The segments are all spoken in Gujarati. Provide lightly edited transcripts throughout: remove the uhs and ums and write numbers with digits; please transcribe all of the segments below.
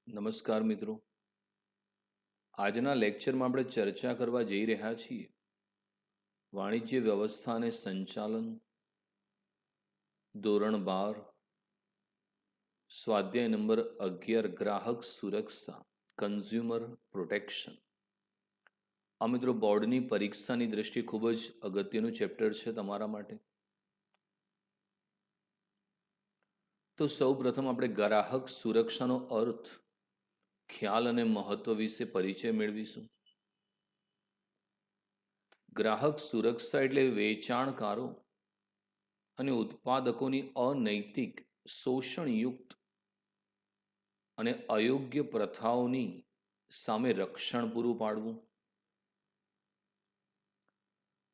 નમસ્કાર મિત્રો. આજના લેક્ચરમાં આપણે ચર્ચા કરવા જઈ રહ્યા છીએ વાણિજ્ય વ્યવસ્થા અને સંચાલન, ધોરણ 12, સ્વાધ્યાય નંબર 11, ગ્રાહક સુરક્ષા, કન્ઝ્યુમર પ્રોટેક્શન. આ મિત્રો બોર્ડની પરીક્ષાની દ્રષ્ટિએ ખૂબ જ અગત્યનું ચેપ્ટર છે તમારા માટે. તો સૌ પ્રથમ આપણે ગ્રાહક સુરક્ષાનો અર્થ, ખ્યાલ અને મહત્વ વિશે પરિચય મેળવીશું. ગ્રાહક સુરક્ષા એટલે વેચાણકારો અને ઉત્પાદકોની અનૈતિક, શોષણયુક્ત અને અયોગ્ય પ્રથાઓની સામે રક્ષણ પૂરું પાડવું.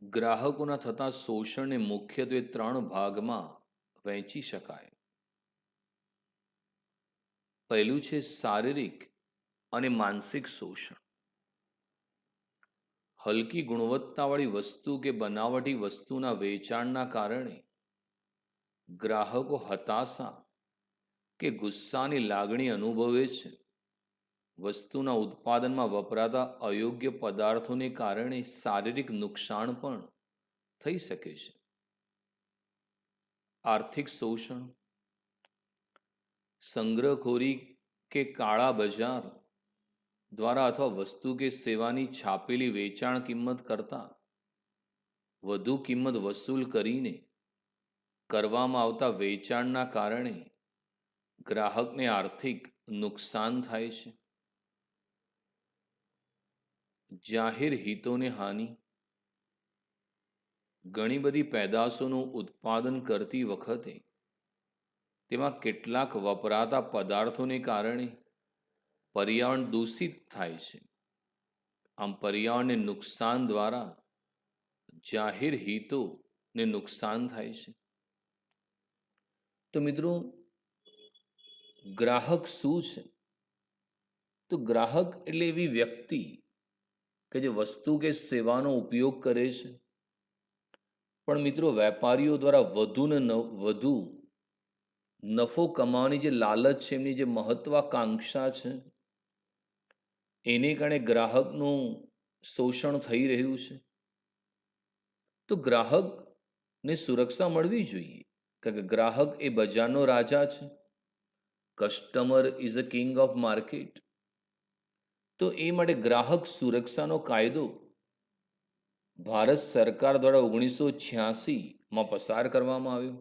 ગ્રાહકોના થતા શોષણને મુખ્યત્વે 3 ભાગમાં વહેંચી શકાય. પહેલું છે શારીરિક અને માનસિક શોષણ. હલકી ગુણવત્તાવાળી વસ્તુ કે બનાવટી વસ્તુના વેચાણના કારણે ગ્રાહકો હતાશા કે ગુસ્સાની લાગણી અનુભવે છે. વસ્તુના ઉત્પાદનમાં વપરાતા અયોગ્ય પદાર્થોને કારણે શારીરિક નુકસાન પણ થઈ શકે છે. આર્થિક શોષણ. સંગ્રહખોરી કે કાળા બજાર દ્વારા અથવા વસ્તુ કે સેવાની છાપેલી વેચાણ કિંમત કરતાં વધુ કિંમત વસૂલ કરીને કરવામાં આવતા વેચાણના કારણે ગ્રાહકને આર્થિક નુકસાન થાય છે. જાહેર હિતોને હાનિ. ઘણી બધી પેદાશોનું ઉત્પાદન કરતી વખતે તેમાં કેટલાક વપરાતા પદાર્થોને કારણે પર્યાવરણ દૂષિત થાય છે. આમ પર્યાવરણને નુકસાન દ્વારા જાહેર હિતોને નુકસાન થાય છે. તો મિત્રો, ગ્રાહક શું છે? તો ગ્રાહક એટલે એવી વ્યક્તિ કે જે વસ્તુ કે સેવાનો ઉપયોગ કરે છે, પણ મિત્રો વેપારીઓ દ્વારા વધુ ને વધુ નફો કમાવાની જે લાલચ છે, એમની જે મહત્વાકાંક્ષા છે, એને કારણે ગ્રાહકનું શોષણ થઈ રહ્યું છે. તો ગ્રાહકને સુરક્ષા મળવી જોઈએ, કારણ કે ગ્રાહક એ બજારનો રાજા છે. Customer is a king of market. તો એ માટે ગ્રાહક સુરક્ષાનો કાયદો ભારત સરકાર દ્વારા 1986માં પસાર કરવામાં આવ્યો.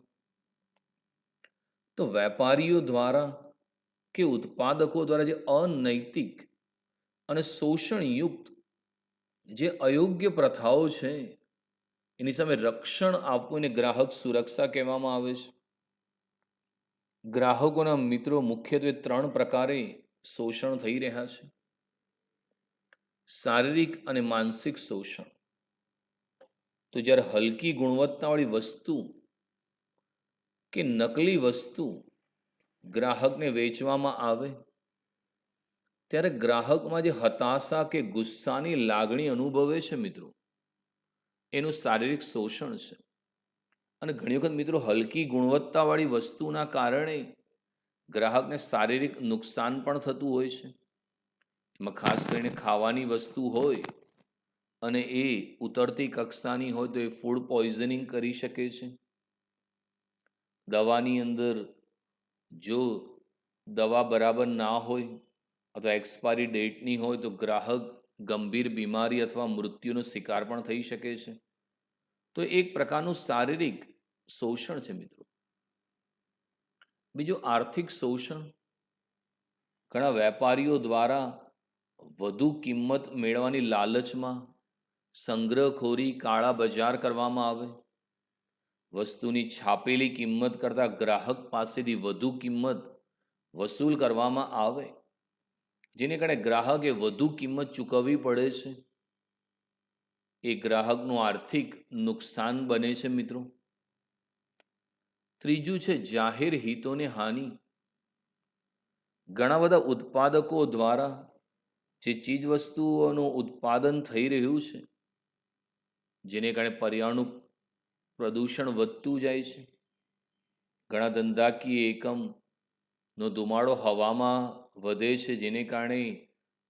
તો વેપારીઓ દ્વારા કે ઉત્પાદકો દ્વારા જે અનૈતિક અને શોષણયુક્ત જે અયોગ્ય પ્રથાઓ છે, એની સામે રક્ષણ આપવું એને ગ્રાહક સુરક્ષા કહેવામાં આવે છે. ગ્રાહકોના મિત્રો મુખ્યત્વે 3 પ્રકારે શોષણ થઈ રહ્યા છે. શારીરિક અને માનસિક શોષણ. તો જ્યારે હલકી ગુણવત્તાવાળી વસ્તુ કે નકલી વસ્તુ ગ્રાહકને વેચવામાં આવે ત્યારે ગ્રાહકમાં જે હતાશા કે ગુસ્સાની લાગણી અનુભવે છે મિત્રો, એનું શારીરિક શોષણ છે. અને ઘણી વખત મિત્રો હલકી ગુણવત્તાવાળી વસ્તુના કારણે ગ્રાહકને શારીરિક નુકસાન પણ થતું હોય છે. એમાં ખાસ કરીને ખાવાની વસ્તુ હોય અને એ ઉતરતી કક્ષાની હોય તો એ ફૂડ પોઈઝનિંગ કરી શકે છે. દવાની અંદર જો દવા બરાબર ના હોય અથવા એક્સપાયરી ડેટની હોય તો ગ્રાહક ગંભીર બીમારી અથવા મૃત્યુનો શિકાર પણ થઈ શકે છે. તો એક પ્રકારનું શારીરિક શોષણ છે મિત્રો. બીજું આર્થિક શોષણ. ઘણા વેપારીઓ દ્વારા વધુ કિંમત મેળવવાની લાલચમાં સંગ્રહખોરી, કાળા બજાર કરવામાં આવે. વસ્તુની છાપેલી કિંમત કરતાં ગ્રાહક પાસેથી વધુ કિંમત વસૂલ કરવામાં આવે, જેને કારણે ગ્રાહકે વધુ કિંમત ચૂકવવી પડે છે. એ ગ્રાહકનું આર્થિક નુકસાન બને છે મિત્રો. ત્રીજું છે જાહેર હિતોને હાનિ. ઘણા બધા ઉત્પાદકો દ્વારા જે ચીજવસ્તુઓનું ઉત્પાદન થઈ રહ્યું છે, જેને કારણે પર્યાવરણનું પ્રદૂષણ વધતું જાય છે. ઘણા ધંધાકીય એકમનો ધુમાડો હવામાં વધે છે, જેને કારણે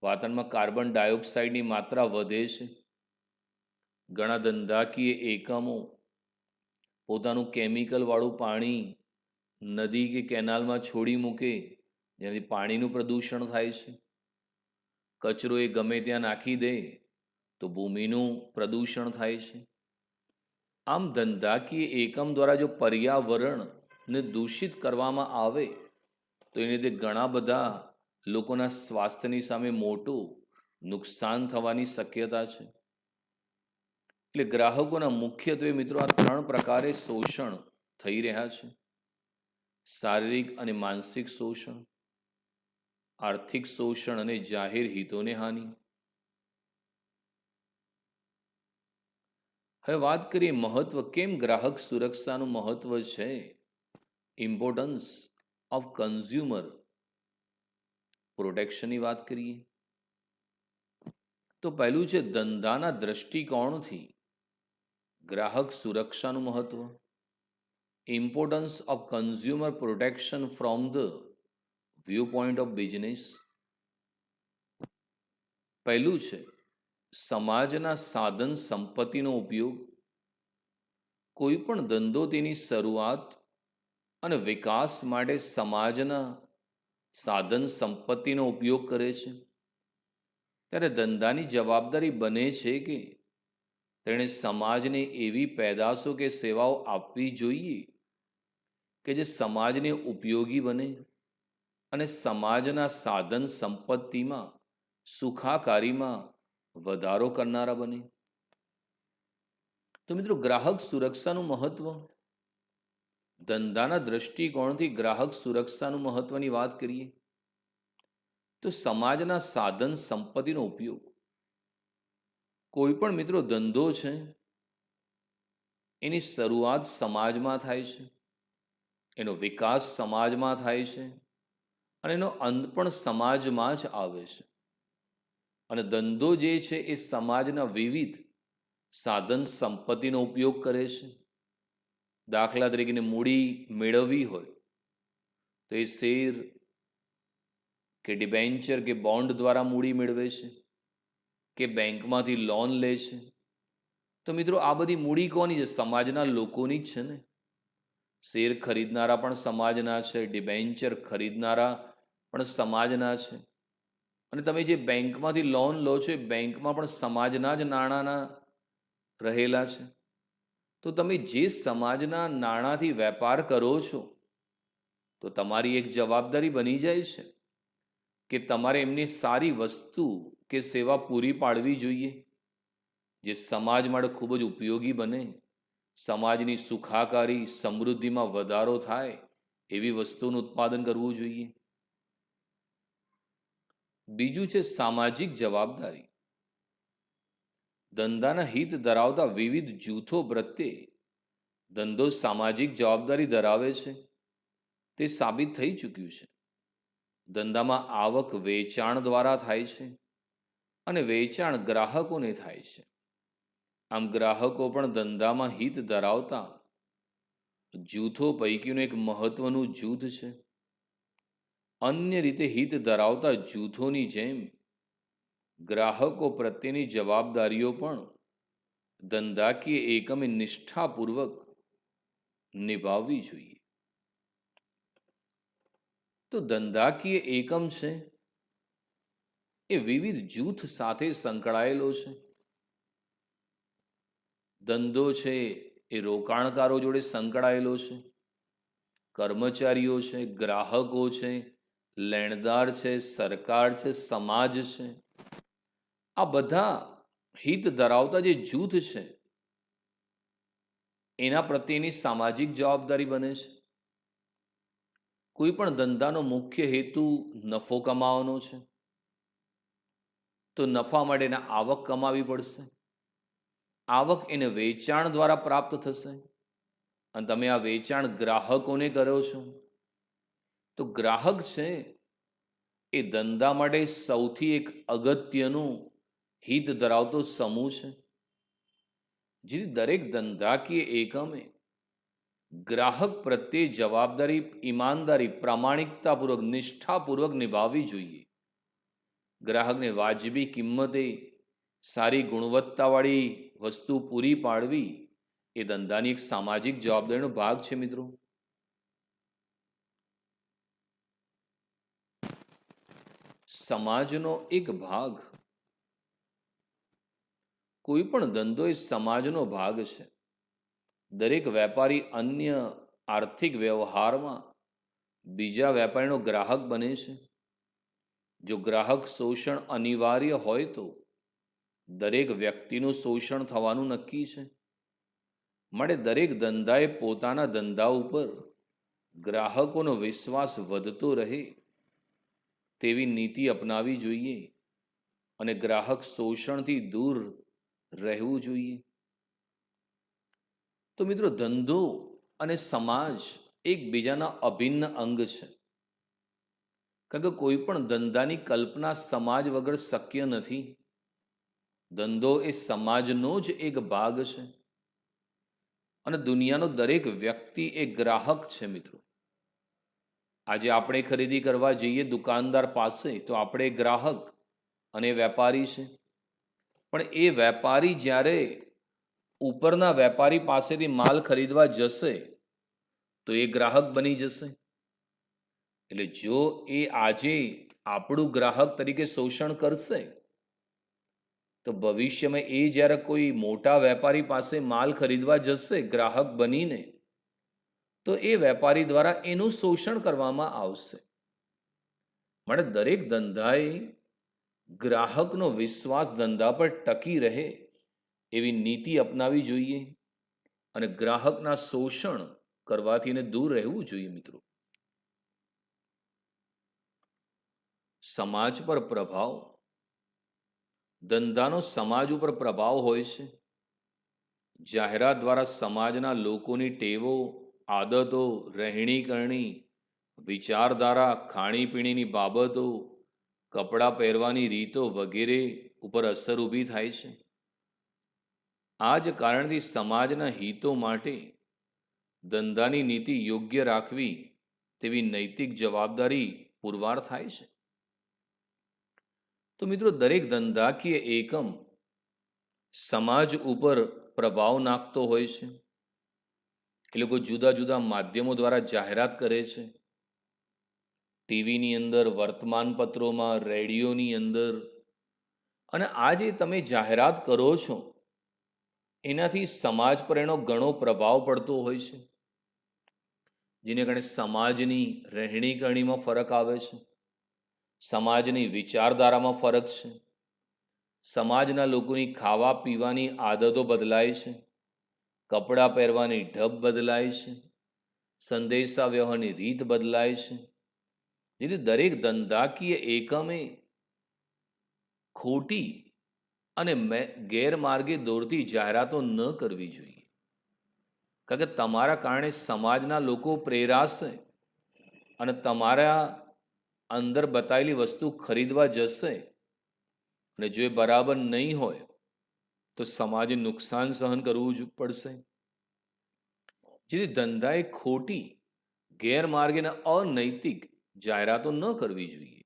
વાતાવરણમાં કાર્બન ડાયોક્સાઇડની માત્રા વધે છે. ઘણા ધંધાકીય એકમો પોતાનું કેમિકલવાળું પાણી નદી કે કેનાલમાં છોડી મૂકે, જેનાથી પાણીનું પ્રદૂષણ થાય છે. કચરો એ ગમે ત્યાં નાખી દે તો ભૂમિનું પ્રદૂષણ થાય છે. આમ ધંધાકીય એકમ દ્વારા જો પર્યાવરણને દૂષિત કરવામાં આવે તો એને લીધે ઘણા બધા લોકોના સ્વાસ્થ્યની સામે મોટું નુકસાન થવાની શક્યતા છે. એટલે ગ્રાહકોના મુખ્યત્વે મિત્રો આ 3 પ્રકારે શોષણ થઈ રહ્યા છે: શારીરિક અને માનસિક શોષણ, આર્થિક શોષણ અને જાહેર હિતોને હાનિ. હવે વાત કરીએ મહત્વ, કેમ ગ્રાહક સુરક્ષાનું મહત્વ છે. ઇમ્પોર્ટન્સ ઓફ કન્ઝ્યુમર પ્રોટેક્શનની વાત કરીએ તો પહેલું છે ધંધાના દ્રષ્ટિકોણથી ગ્રાહક સુરક્ષાનું મહત્વ. Importance of consumer protection from the view point of business. પહેલું છે સમાજના સાધન સંપત્તિનો ઉપયોગ. કોઈ પણ ધંધો તેની શરૂઆત અને વિકાસ માટે સમાજના સાધન સંપત્તિનો ઉપયોગ કરે છે. ત્યારે ધંધાની જવાબદારી બને છે કે તેણે સમાજને એવી પેદાશો કે સેવાઓ આપવી જોઈએ કે જે સમાજને ઉપયોગી બને અને સમાજના સાધન સંપત્તિમાં સુખાકારીમાં વધારો કરનારા બને. તો મિત્રો, ગ્રાહક સુરક્ષાનું મહત્વ, ધંધાના દ્રષ્ટિકોણથી ગ્રાહક સુરક્ષાનું મહત્વની વાત કરીએ તો સમાજના સાધન સંપત્તિનો ઉપયોગ. કોઈ પણ મિત્રો ધંધો છે એની શરૂઆત સમાજમાં થાય છે, એનો વિકાસ સમાજમાં થાય છે અને એનો અંત પણ સમાજમાં જ આવે છે. અને ધંધો જે છે એ સમાજના વિવિધ સાધન સંપત્તિનો ઉપયોગ કરે છે. દાખલા તરીકે મૂડી મેળવવી હોય તો એ શેર કે ડિબેન્ચર કે બોન્ડ દ્વારા મૂડી મેળવે છે કે બેંકમાંથી લોન લે છે. તો મિત્રો આ બધી મૂડી કોની છે? સમાજના લોકોની જ છે ને. શેર ખરીદનારા પણ સમાજના છે, ડિબેન્ચર ખરીદનારા પણ સમાજના છે. અને તમે જે બેંકમાંથી લોન લો છો એ બેંકમાં પણ સમાજના જ નાણાંના રહેલા છે. તો તમે જે સમાજના નાણાંથી વેપાર કરો છો તો તમારી એક જવાબદારી બની જાય છે કે તમારે એમની સારી વસ્તુ કે સેવા પૂરી પાડવી જોઈએ જે સમાજ માટે ખૂબ જ ઉપયોગી બને, સમાજની સુખાકારી સમૃદ્ધિમાં વધારો થાય એવી વસ્તુનું ઉત્પાદન કરવું જોઈએ. બીજું છે સામાજિક જવાબદારી. ધંધાના હિત ધરાવતા વિવિધ જૂથો પ્રત્યે ધંધો સામાજિક જવાબદારી ધરાવે છે તે સાબિત થઈ ચૂક્યું છે. ધંધામાં આવક વેચાણ દ્વારા થાય છે અને વેચાણ ગ્રાહકોને થાય છે. આમ ગ્રાહકો પણ ધંધામાં હિત ધરાવતા જૂથો પૈકીનું એક મહત્વનું જૂથ છે. અન્ય રીતે હિત ધરાવતા જૂથોની જેમ ગ્રાહકો પ્રત્યેની જવાબદારીઓ પણ ધંધાકીય એકમે નિષ્ઠાપૂર્વક નિભાવવી જોઈએ. તો ધંધાકીય એકમ છે એ વિવિધ જૂથ સાથે સંકળાયેલો છે. ધંધો છે એ રોકાણકારો જોડે સંકળાયેલો છે, કર્મચારીઓ છે, ગ્રાહકો છે, લેણદાર છે, સરકાર છે, સમાજ છે. આ બધા હિત ધરાવતા જે જૂથ છે એના પ્રત્યેની સામાજિક જવાબદારી બને છે. કોઈ પણ ધંધાનો મુખ્ય હેતુ નફો કમાવાનો છે તો નફા માટે એને આવક કમાવી પડશે. આવક એને વેચાણ દ્વારા પ્રાપ્ત થશે અને તમે આ વેચાણ ગ્રાહકોને કરો છો. તો ગ્રાહક છે એ ધંધા માટે સૌથી એક અગત્યનું હિત ધરાવતો સમૂહ છે. જેથી દરેક ધંધાકીય એકમે ગ્રાહક પ્રત્યે જવાબદારી, ઈમાનદારી, પ્રામાણિકતાપૂર્વક, નિષ્ઠાપૂર્વક નિભાવવી જોઈએ. ગ્રાહકને વાજબી કિંમતે સારી ગુણવત્તાવાળી વસ્તુ પૂરી પાડવી એ ધંધાની એક સામાજિક જવાબદારીનો ભાગ છે મિત્રો. સમાજનો એક ભાગ, કોઈ પણ ધંધો એ સમાજનો ભાગ છે. દરેક વેપારી અન્ય આર્થિક વ્યવહારમાં બીજા વેપારીનો ગ્રાહક બને છે. જો ગ્રાહક શોષણ અનિવાર્ય હોય તો દરેક વ્યક્તિનું શોષણ થવાનું નક્કી છે. માટે દરેક ધંધાએ પોતાના ધંધા ઉપર ગ્રાહકોનો વિશ્વાસ વધતો રહે તેવી નીતિ અપનાવી જોઈએ અને ગ્રાહક શોષણથી દૂર રહેવું જોઈએ. તો મિત્રો, ધંધો અને સમાજ એકબીજાના અભિન્ન અંગ છે. કારણ કે કોઈ પણ ધંધાની કલ્પના સમાજ વગર શક્ય નથી. ધંધો એ સમાજનો જ એક ભાગ છે અને દુનિયાનો દરેક વ્યક્તિ એ ગ્રાહક છે મિત્રો. આજે આપણે ખરીદી કરવા જઈએ દુકાનદાર પાસે તો આપણે ગ્રાહક અને વેપારી છે. પણ એ વેપારી જ્યારે ઉપરના વેપારી પાસેથી માલ ખરીદવા જશે તો એ ગ્રાહક બની જશે. એટલે જો એ આજે આપણું ગ્રાહક તરીકે શોષણ કરશે તો ભવિષ્યમાં એ જ્યારે કોઈ મોટા વેપારી પાસે માલ ખરીદવા જશે ગ્રાહક બનીને તો એ વેપારી દ્વારા એનું શોષણ કરવામાં આવશે. માટે દરેક ધંધાએ ગ્રાહકનો વિશ્વાસ ધંધા પર ટકી રહે એવી નીતિ અપનાવી જોઈએ અને ગ્રાહકના શોષણ કરવાથી એને દૂર રહેવું જોઈએ મિત્રો. સમાજ પર પ્રભાવ, ધંધાનો સમાજ ઉપર પ્રભાવ હોય છે. જાહેરાત દ્વારા સમાજના લોકોની ટેવો, આદતો, રહેણી કરણી, વિચારધારા, ખાણીપીણીની બાબતો, કપડાં પહેરવાની રીતો વગેરે ઉપર અસર ઊભી થાય છે. આ જ કારણથી સમાજના હિતો માટે ધંધાની નીતિ યોગ્ય રાખવી તેવી નૈતિક જવાબદારી પુરવાર થાય છે. તો મિત્રો, દરેક ધંધાકીય એકમ સમાજ ઉપર પ્રભાવ નાખતો હોય છે. એ લોકો જુદા જુદા માધ્યમો દ્વારા જાહેરાત કરે છે. ટીવીની અંદર, વર્તમાનપત્રોમાં, રેડિયોની અંદર. અને આ જે તમે જાહેરાત કરો છો એનાથી સમાજ પર એનો ઘણો પ્રભાવ પડતો હોય છે. જેને કારણે સમાજની રહેણી કરણીમાં ફરક આવે છે, સમાજની વિચારધારામાં ફરક છે, સમાજના લોકોની ખાવા પીવાની આદતો બદલાય છે, કપડાં પહેરવાની ઢબ બદલાય છે, સંદેશા વ્યવહારની રીત બદલાય છે. જેથી દરેક ધંધાકીય એકમે ખોટી અને ગેરમાર્ગે દોરતી જાહેરાતો ન કરવી જોઈએ. કારણ કે તમારા કારણે સમાજના લોકો પ્રેરાશે અને તમારા અંદર બતાવેલી વસ્તુ ખરીદવા જશે અને જો એ બરાબર નહીં હોય તો સમાજે નુકસાન સહન કરવું જ પડશે. જેથી ધંધાએ ખોટી, ગેરમાર્ગે અને અનૈતિક જાહેરાતો ન કરવી જોઈએ.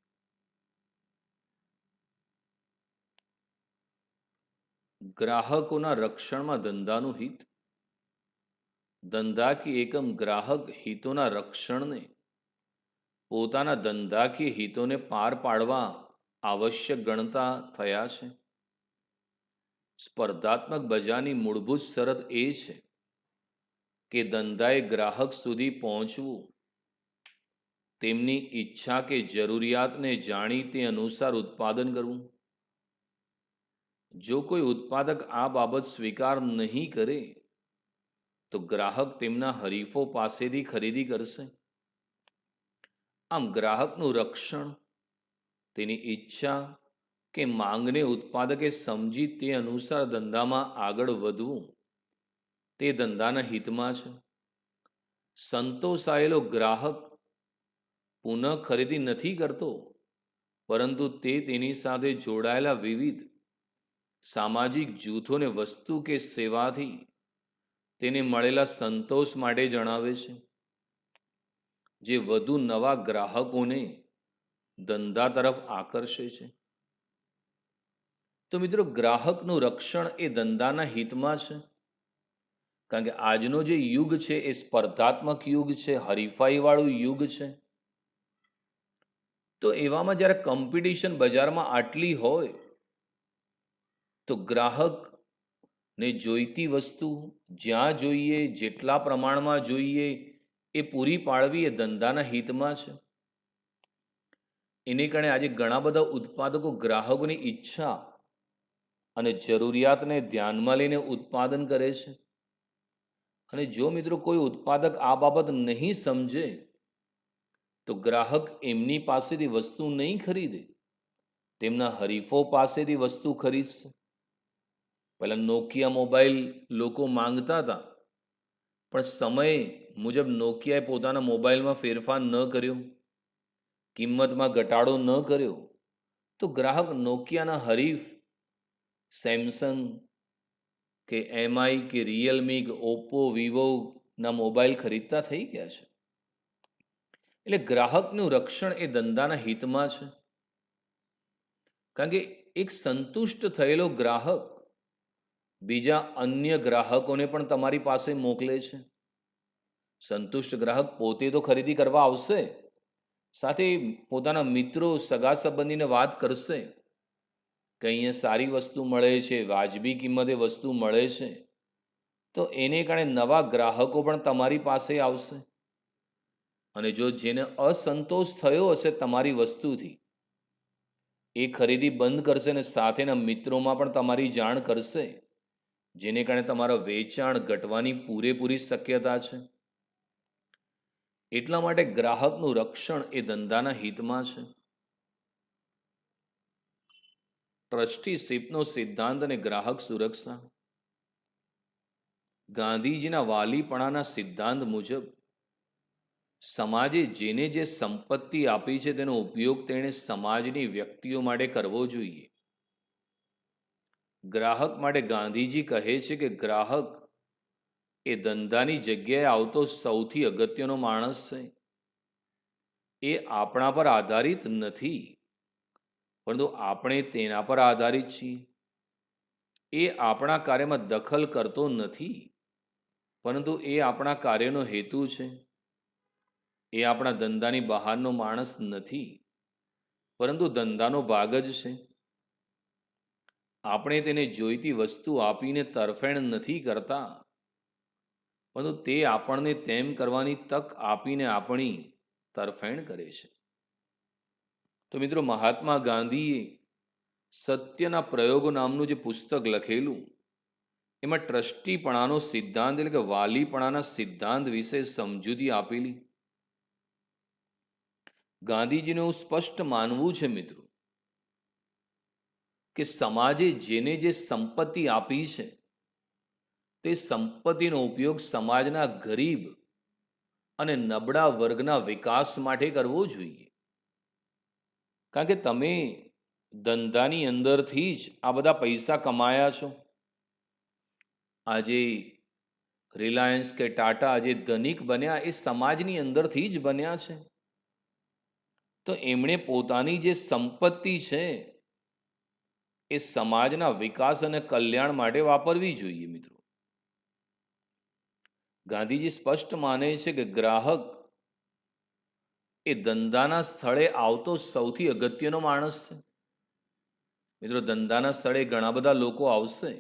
ગ્રાહકોના રક્ષણમાં ધંધાનું હિત, ધંધાકીય એકમ ગ્રાહક હિતોના રક્ષણને પોતાના ધંધાકીય હિતોને પાર પાડવા આવશ્યક ગણતા થયા છે. સ્પર્ધાત્મક બજારની મૂળભૂત શરત એ છે કે ધંધાએ ગ્રાહક સુધી પહોંચવું, તેમની ઈચ્છા કે જરૂરિયાતને જાણી તે અનુસાર ઉત્પાદન કરવું. જો કોઈ ઉત્પાદક આ બાબત સ્વીકાર નહીં કરે તો ગ્રાહક તેમના હરીફો પાસેથી ખરીદી કરશે. આમ ગ્રાહકનું રક્ષણ, તેની ઈચ્છા કે માંગને ઉત્પાદકે સમજી તે અનુસાર ધંધામાં આગળ વધવું તે ધંધાના હિતમાં છે. સંતોષાયેલો ગ્રાહક પુનઃ ખરીદી નથી કરતો, પરંતુ તે તેની સાથે જોડાયેલા વિવિધ સામાજિક જૂથોને વસ્તુ કે સેવાથી તેને મળેલા સંતોષ માટે જણાવે છે, જે વધુ નવા ગ્રાહકોને ધંધા તરફ આકર્ષે છે. તો મિત્રો, ગ્રાહકનું રક્ષણ એ ધંધાના હિતમાં છે. કારણ કે આજનો જે યુગ છે એ સ્પર્ધાત્મક યુગ છે, હરીફાઈવાળું યુગ છે. તો એવામાં જ્યારે કોમ્પિટિશન બજારમાં આટલી હોય, તો ગ્રાહકને જોઈતી વસ્તુ જ્યાં જોઈએ, જેટલા પ્રમાણમાં જોઈએ એ પૂરી પાડવી એ ધંધાના હિતમાં છે. એને કારણે આજે ઘણા બધા ઉત્પાદકો ગ્રાહકોની ઈચ્છા અને જરૂરિયાતને ધ્યાનમાં લઈને ઉત્પાદન કરે છે. અને જો મિત્રો કોઈ ઉત્પાદક આ બાબત નહીં સમજે, તો ગ્રાહક એમની પાસેથી વસ્તુ નહીં ખરીદે, તેમના હરીફો પાસેથી વસ્તુ ખરીદશે. પહેલાં નોકિયા મોબાઈલ લોકો માંગતા હતા, પણ સમય મુજબ નોકિયાએ પોતાના મોબાઈલમાં ફેરફાર ન કર્યો, કિંમતમાં ઘટાડો ન કર્યો, તો ગ્રાહક નોકિયાના હરીફ સેમસંગ કે એમઆઈ કે રિયલમી કે ઓપ્પો વિવોના મોબાઈલ ખરીદતા થઈ ગયા છે. એટલે ગ્રાહકનું રક્ષણ એ ધંધાના હિતમાં છે. કારણ કે એક સંતુષ્ટ થયેલો ગ્રાહક બીજા અન્ય ગ્રાહકોને પણ તમારી પાસે મોકલે છે. સંતુષ્ટ ગ્રાહક પોતે તો ખરીદી કરવા આવશે, સાથે પોતાના મિત્રો, સગા સંબંધીને વાત કરશે કે અહીંયા સારી વસ્તુ મળે છે, વાજબી કિંમતે વસ્તુ મળે છે. તો એને કારણે નવા ગ્રાહકો પણ તમારી પાસે આવશે. અને જો જેને અસંતોષ થયો હશે તમારી વસ્તુથી, એ ખરીદી બંધ કરશે અને સાથેના મિત્રોમાં પણ તમારી જાણ કરશે, જેને કારણે તમારા વેચાણ ઘટવાની પૂરેપૂરી શક્યતા છે. એટલા માટે ગ્રાહકનું રક્ષણ એ ધંધાના હિતમાં છે. ટ્રસ્ટીશીપનો સિદ્ધાંત અને ગ્રાહક સુરક્ષા. ગાંધીજીના વાલીપણાના સિદ્ધાંત મુજબ સમાજે જેને જે સંપત્તિ આપી છે તેનો ઉપયોગ તેણે સમાજની વ્યક્તિઓ માટે કરવો જોઈએ. ગ્રાહક માટે ગાંધીજી કહે છે કે ગ્રાહક એ ધંધાની જગ્યાએ આવતો સૌથી અગત્યનો માણસ છે. એ આપણા પર આધારિત નથી, પરંતુ આપણે તેના પર આધારિત છીએ. એ આપણા કાર્યમાં દખલ કરતો નથી, પરંતુ એ આપણા કાર્યનો હેતુ છે. એ આપણા ધંધાની બહારનો માણસ નથી, પરંતુ ધંધાનો ભાગ જ છે. આપણે તેને જોઈતી વસ્તુ આપીને તરફેણ નથી કરતા, પરંતુ તે આપણને તેમ કરવાની તક આપીને આપણી તરફેણ કરે છે. તો મિત્રો, મહાત્મા ગાંધીએ સત્યના પ્રયોગો નામનું જે પુસ્તક લખેલું, એમાં ટ્રસ્ટીપણાનો સિદ્ધાંત એટલે કે વાલીપણાના સિદ્ધાંત વિશે સમજૂતી આપેલી. ગાંધીજીનું સ્પષ્ટ માનવું છે મિત્રો કે સમાજે જેને જે સંપત્તિ આપી છે તે સંપત્તિનો ઉપયોગ સમાજના ગરીબ અને નબળા વર્ગના વિકાસ માટે કરવો જોઈએ. કારણ કે તમે ધંધાની અંદરથી જ આ બધા પૈસા કમાયા છો. આજે રિલાયન્સ કે ટાટા જે ધનિક બન્યા એ સમાજની અંદરથી જ બન્યા છે. તો એમણે પોતાની જે સંપત્તિ છે એ સમાજના વિકાસ અને કલ્યાણ માટે વાપરવી જોઈએ. મિત્રો, ગાંધીજી સ્પષ્ટ માને છે કે ગ્રાહક એ ધંધાના સ્થળે આવતો સૌથી અગત્યનો માણસ છે. મિત્રો, ધંધાના સ્થળે ઘણા બધા લોકો આવશે,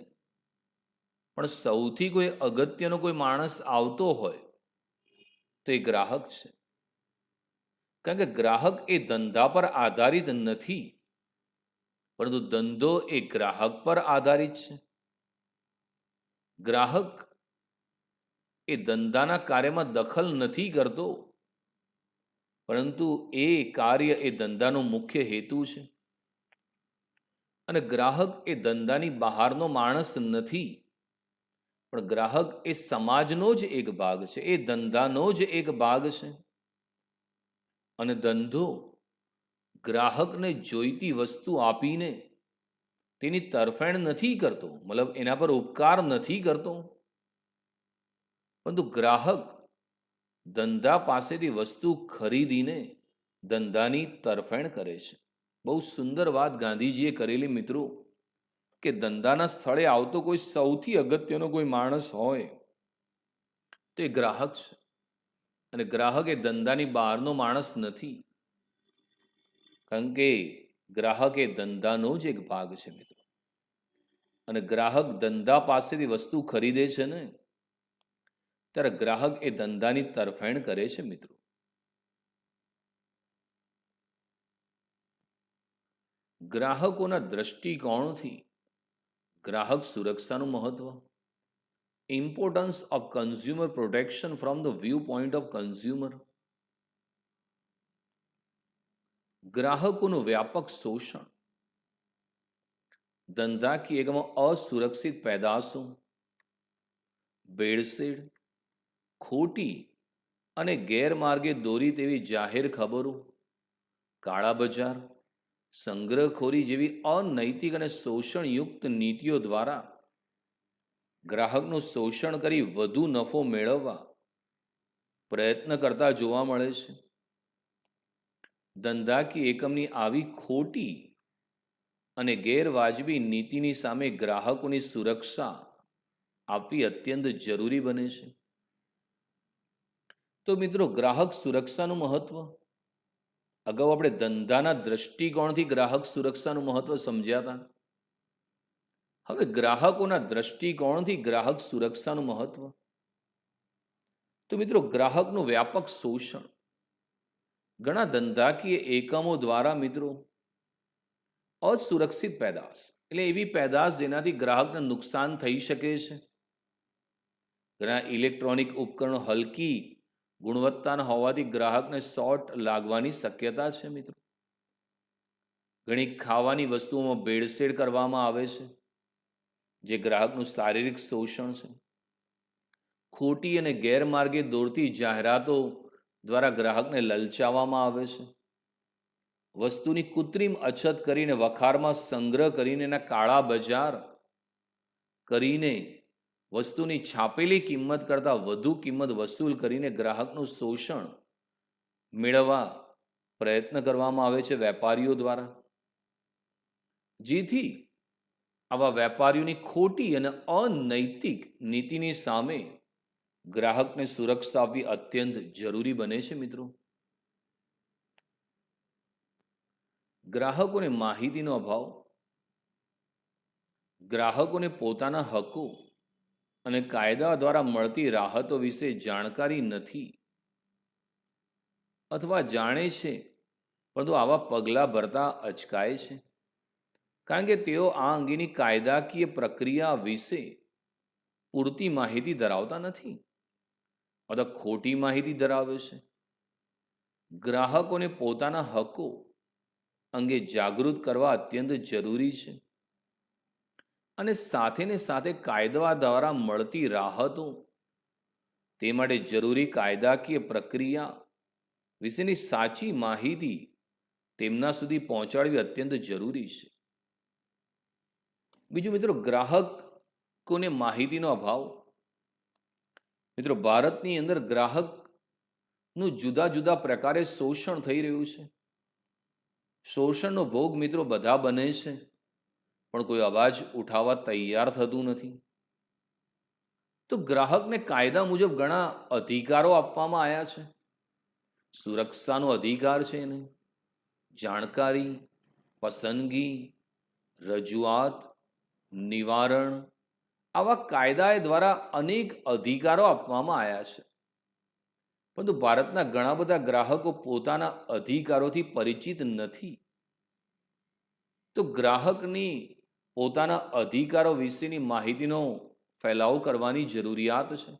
પણ સૌથી કોઈ અગત્યનો કોઈ માણસ આવતો હોય તો એ ગ્રાહક છે. કારણ કે ગ્રાહક એ ધંધા પર આધારિત નથી, પરંતુ ધંધો એ ગ્રાહક પર આધારિત છે. ગ્રાહક એ ધંધાના કાર્યમાં દખલ નથી કરતો, પરંતુ એ કાર્ય એ ધંધાનો મુખ્ય હેતુ છે. અને ગ્રાહક એ ધંધાની બહારનો માણસ નથી, પણ ગ્રાહક એ સમાજનો જ એક ભાગ છે, એ ધંધાનો જ એક ભાગ છે. અને ધંધો ગ્રાહકને જોઈતી વસ્તુ આપીને તેની તરફેણ નથી કરતો, મતલબ એના પર ઉપકાર નથી કરતો, પરંતુ ગ્રાહક ધંધા પાસેથી વસ્તુ ખરીદીને ધંધાની તરફેણ કરે છે. બહુ સુંદર વાત ગાંધીજીએ કરેલી મિત્રો, કે ધંધાના સ્થળે આવતો કોઈ સૌથી અગત્યનો કોઈ માણસ હોય તો એ ગ્રાહક છે. અને ગ્રાહક એ ધંધાની બહારનો માણસ નથી, કારણ કે ગ્રાહક એ ધંધાનો જ એક ભાગ છે મિત્રો. અને ગ્રાહક ધંધા પાસેથી વસ્તુ ખરીદે છે ને, ત્યારે ગ્રાહક એ ધંધાની તરફેણ કરે છે મિત્રો. ગ્રાહકોના દ્રષ્ટિકોણથી ગ્રાહક સુરક્ષાનું મહત્વ, importance of consumer protection from the view point of consumer, ગ્રાહકોનું વ્યાપક શોષણ, ધંધાકીય એકમમાં અસુરક્ષિત પેદાશો, ભેળસેળ, ખોટી અને ગેરમાર્ગે દોરી તેવી જાહેર ખબરો, કાળા બજાર, સંગ્રહખોરી જેવી અનૈતિક અને શોષણયુક્ત નીતિઓ દ્વારા ગ્રાહકનું શોષણ કરી વધુ નફો મેળવવા પ્રયત્ન કરતા જોવા મળે છે. ધંધાકીય એકમની આવી ખોટી અને ગેરવાજબી નીતિની સામે ગ્રાહકોની સુરક્ષા આપવી અત્યંત જરૂરી બને છે. તો મિત્રો, ગ્રાહક સુરક્ષાનું મહત્વ, અગાઉ આપણે ધંધાના દ્રષ્ટિકોણથી ગ્રાહક સુરક્ષાનું મહત્વ સમજ્યા હતા. હવે ગ્રાહકોના દ્રષ્ટિકોણથી ગ્રાહક સુરક્ષાનું મહત્વ. તો મિત્રો, ગ્રાહકનું વ્યાપક શોષણ, ઘણા ધંધાકીય એકમો દ્વારા મિત્રો અસુરક્ષિત પેદાશ, એટલે એવી પેદાશ જેનાથી ગ્રાહકને નુકસાન થઈ શકે છે. ઘણા ઇલેક્ટ્રોનિક ઉપકરણો હલકી ગુણવત્તાના હોવાથી ગ્રાહકને શોર્ટ લાગવાની શક્યતા છે મિત્રો. ઘણી ખાવાની વસ્તુઓમાં ભેળસેળ કરવામાં આવે છે, જે ગ્રાહકનું શારીરિક શોષણ છે. ખોટી અને ગેરમાર્ગે દોરતી જાહેરાતો દ્વારા ગ્રાહકને લલચાવવામાં આવે છે. વસ્તુની કૃત્રિમ અછત કરીને વખારમાં સંગ્રહ કરીને એના કાળા બજાર કરીને વસ્તુની છાપેલી કિંમત કરતાં વધુ કિંમત વસૂલ કરીને ગ્રાહકનું શોષણ મેળવવા પ્રયત્ન કરવામાં આવે છે વેપારીઓ દ્વારા. જેથી આવા વેપારીઓની ખોટી અને અનૈતિક નીતિની સામે ગ્રાહકને સુરક્ષા આપવી અત્યંત જરૂરી બને છે મિત્રો. ગ્રાહકોને માહિતીનો અભાવ, ગ્રાહકોને પોતાના હકો અને કાયદા દ્વારા મળતી રાહતો વિશે જાણકારી નથી, અથવા જાણે છે પરંતુ આવા પગલાં ભરતા અચકાય છે, કારણ કે તેઓ આ અંગેની કાયદાકીય પ્રક્રિયા વિશે પૂરતી માહિતી ધરાવતા નથી અથવા ખોટી માહિતી ધરાવે છે. ગ્રાહકોને પોતાના હકો અંગે જાગૃત કરવા અત્યંત જરૂરી છે. અને સાથે ને સાથે કાયદા દ્વારા મળતી રાહતો, તે માટે જરૂરી કાયદાકીય પ્રક્રિયા વિશેની સાચી માહિતી તેમના સુધી પહોંચાડવી અત્યંત જરૂરી છે. બીજું મિત્રો, ગ્રાહકોને માહિતીનો અભાવ. મિત્રો, ભારતની અંદર ગ્રાહકનું જુદા જુદા પ્રકારે શોષણ થઈ રહ્યું છે. શોષણનો ભોગ મિત્રો બધા બને છે, પણ કોઈ અવાજ ઉઠાવવા તૈયાર થતું નથી. તો ગ્રાહકને કાયદા મુજબ ઘણા અધિકારો આપવામાં આવ્યા છે. સુરક્ષાનો અધિકાર છે એને, જાણકારી, પસંદગી, રજૂઆત, નિવારણ, આવા કાયદા દ્વારા અનેક અધિકારો આપવામાં આવ્યા છે. પરંતુ ભારતના ઘણા બધા ગ્રાહકો પોતાના અધિકારોથી પરિચિત નથી. તો ગ્રાહકની પોતાના અધિકારો વિશેની માહિતીનો ફેલાવો કરવાની જરૂરિયાત છે.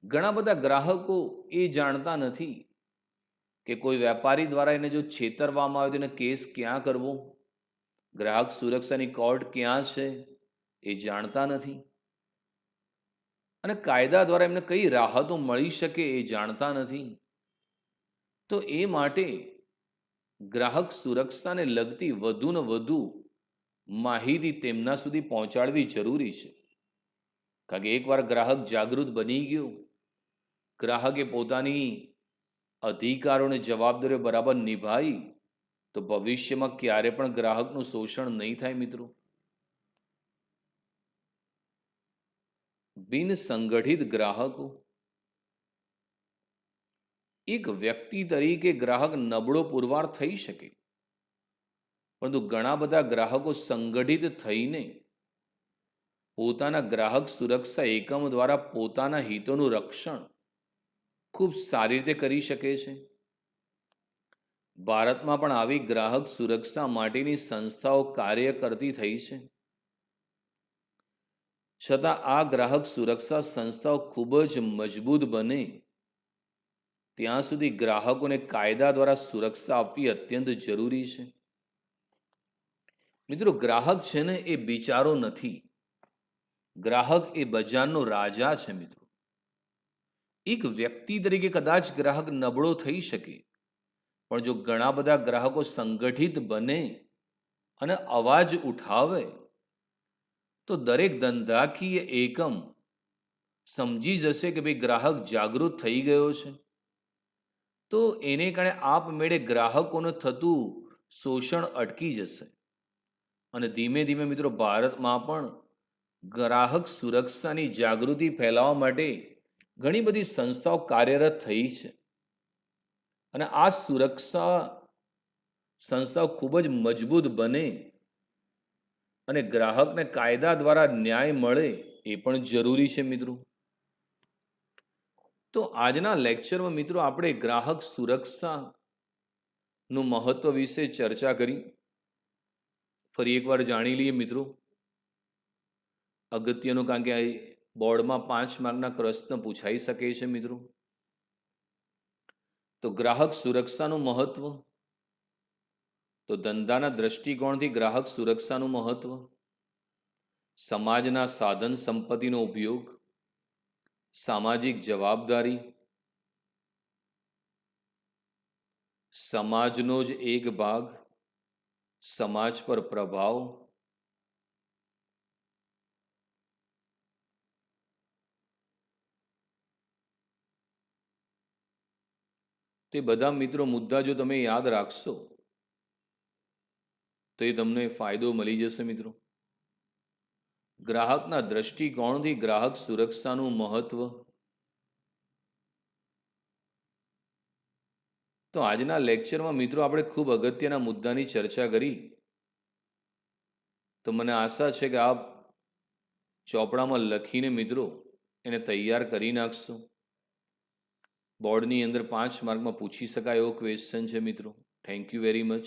ઘણા બધા ગ્રાહકો એ જાણતા નથી કે કોઈ વેપારી દ્વારા એને જો છેતરવામાં આવે તો એને કેસ ક્યાં કરવો, ગ્રાહક સુરક્ષાની કોર્ટ ક્યાં છે એ જાણતા નથી. અને કાયદા દ્વારા એમને કઈ રાહતો મળી શકે એ જાણતા નથી. તો એ માટે ગ્રાહક સુરક્ષાને લગતી વધુ ને વધુ માહિતી તેમના સુધી પહોંચાડવી જરૂરી છે. કારણ કે એકવાર ગ્રાહક જાગૃત બની ગયો, ગ્રાહકે પોતાની અધિકારો અને જવાબદારીઓ બરાબર નિભાવી, તો ભવિષ્યમાં ક્યારે પણ ગ્રાહકનું શોષણ નહીં થાય મિત્રો. બિન સંગઠિત ગ્રાહકો. એક વ્યક્તિ તરીકે ગ્રાહક નબળો પુરવાર થઈ શકે, પરંતુ ઘણા બધા ગ્રાહકો સંગઠિત થઈને પોતાના ગ્રાહક સુરક્ષા એકમ દ્વારા પોતાના હિતોનું રક્ષણ ખૂબ સારી રીતે કરી શકે છે. ભારતમાં પણ આવી ગ્રાહક સુરક્ષા માટેની સંસ્થાઓ કાર્ય કરતી થઈ છે. છતાં આ ગ્રાહક સુરક્ષા સંસ્થાઓ ખૂબ જ મજબૂત બને ત્યાં સુધી ગ્રાહકોને કાયદા દ્વારા સુરક્ષા આપવી અત્યંત જરૂરી છે. મિત્રો, ગ્રાહક છે ને એ બિચારો નથી, ગ્રાહક એ બજારનો રાજા છે. મિત્રો, એક વ્યક્તિ તરીકે કદાચ ગ્રાહક નબળો થઈ શકે, પણ જો ઘણા બધા ગ્રાહકો સંગઠિત બને અને અવાજ ઉઠાવે, તો દરેક ધંધાકીય એકમ સમજી જશે કે ભાઈ ગ્રાહક જાગૃત થઈ ગયો છે, તો એને કારણે આપમેળે ગ્રાહકોનું થતું શોષણ અટકી જશે. અને ધીમે ધીમે મિત્રો ભારતમાં પણ ગ્રાહક સુરક્ષાની જાગૃતિ ફેલાવવા માટે ઘણી બધી સંસ્થાઓ કાર્યરત થઈ છે. અને આ સુરક્ષા સંસ્થાઓ ખૂબ જ મજબૂત બને અને ગ્રાહકને કાયદા દ્વારા ન્યાય મળે એ પણ જરૂરી છે મિત્રો. તો આજના લેક્ચરમાં મિત્રો આપણે ગ્રાહક સુરક્ષાનું મહત્વ વિશે ચર્ચા કરી. ફરી એકવાર જાણી લઈએ મિત્રો. અગત્યનું, કારણ કે બોર્ડમાં 5 માર્કના પ્રશ્ન પૂછાઈ શકે છે મિત્રો. તો ગ્રાહક સુરક્ષાનું મહત્વ, તો ધંધાના દ્રષ્ટિકોણથી ગ્રાહક સુરક્ષાનું મહત્વ, સમાજના સાધન સંપત્તિનો ઉપયોગ, સામાજિક જવાબદારી, સમાજનો જ એક ભાગ, સમાજ પર પ્રભાવ, તે બધા મિત્રો મુદ્દા જો તમે યાદ રાખશો તો એ તમને ફાયદો મળી જશે મિત્રો. ગ્રાહકના દ્રષ્ટિકોણથી ગ્રાહક સુરક્ષાનું મહત્વ. તો આજના લેક્ચરમાં મિત્રો આપણે ખૂબ અગત્યના મુદ્દાની ચર્ચા કરી. તો મને આશા છે કે આપ ચોપડામાં લખીને મિત્રો એને તૈયાર કરી નાખશો. બોર્ડની અંદર 5 માર્કમાં પૂછી શકાય એવો ક્વેશ્ચન છે મિત્રો. Thank you very much.